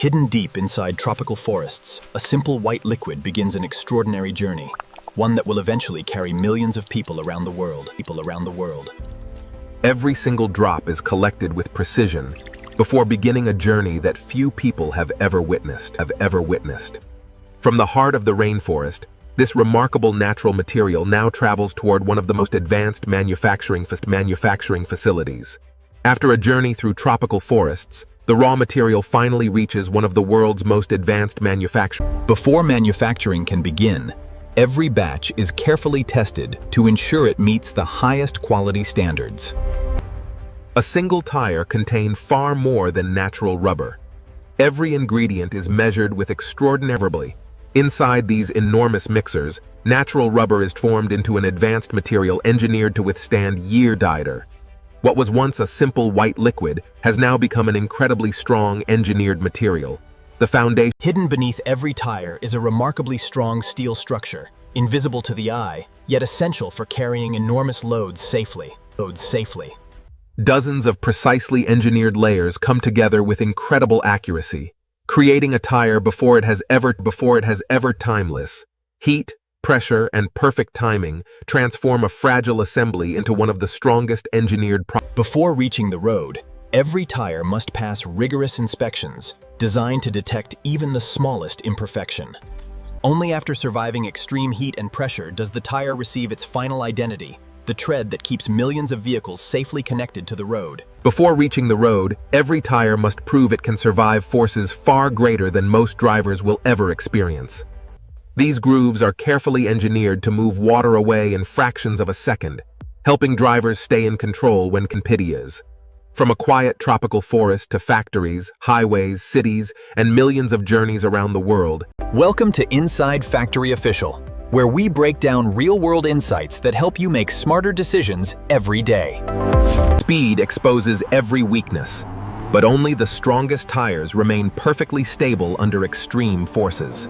Hidden deep inside tropical forests, a simple white liquid begins an extraordinary journey, one that will eventually carry millions of people around the world. Every single drop is collected with precision before beginning a journey that few people have ever witnessed. From the heart of the rainforest, this remarkable natural material now travels toward one of the most advanced manufacturing facilities. After a journey through tropical forests, the raw material finally reaches one of the world's most advanced manufacturing. Before manufacturing can begin, every batch is carefully tested to ensure it meets the highest quality standards. A single tire contains far more than natural rubber. Every ingredient is measured with extraordinarily. Inside these enormous mixers, natural rubber is formed into an advanced material engineered to withstand year-dieter. What was once a simple white liquid has now become an incredibly strong engineered material. The foundation. Hidden beneath every tire is a remarkably strong steel structure, invisible to the eye, yet essential for carrying enormous loads safely. Dozens of precisely engineered layers come together with incredible accuracy, creating a tire before it has ever timeless. Heat, pressure, and perfect timing transform a fragile assembly into one of the strongest engineered Before reaching the road, every tire must pass rigorous inspections, designed to detect even the smallest imperfection. Only after surviving extreme heat and pressure does the tire receive its final identity, the tread that keeps millions of vehicles safely connected to the road. Before reaching the road, every tire must prove it can survive forces far greater than most drivers will ever experience. These grooves are carefully engineered to move water away in fractions of a second, helping drivers stay in control when competitive. From a quiet tropical forest to factories, highways, cities, and millions of journeys around the world. Welcome to Inside Factory Official, where we break down real-world insights that help you make smarter decisions every day. Speed exposes every weakness, but only the strongest tires remain perfectly stable under extreme forces.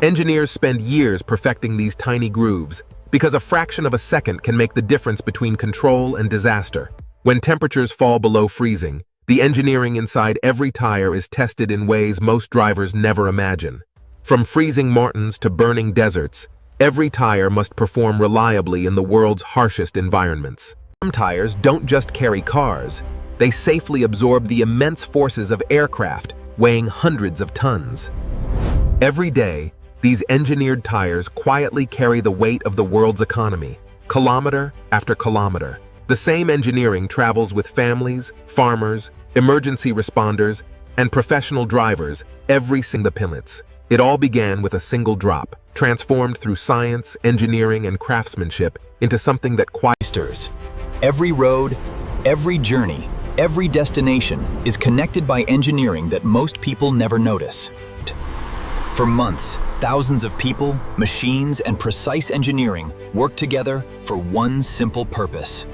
Engineers spend years perfecting these tiny grooves because a fraction of a second can make the difference between control and disaster. When temperatures fall below freezing, the engineering inside every tire is tested in ways most drivers never imagine. From freezing mountains to burning deserts, every tire must perform reliably in the world's harshest environments. Some tires don't just carry cars, they safely absorb the immense forces of aircraft, weighing hundreds of tons. Every day, these engineered tires quietly carry the weight of the world's economy, kilometer after kilometer. The same engineering travels with families, farmers, emergency responders, and professional drivers every single pilots. It all began with a single drop, transformed through science, engineering, and craftsmanship into something that stirs. Every road, every journey, every destination is connected by engineering that most people never notice. For months, thousands of people, machines, and precise engineering work together for one simple purpose: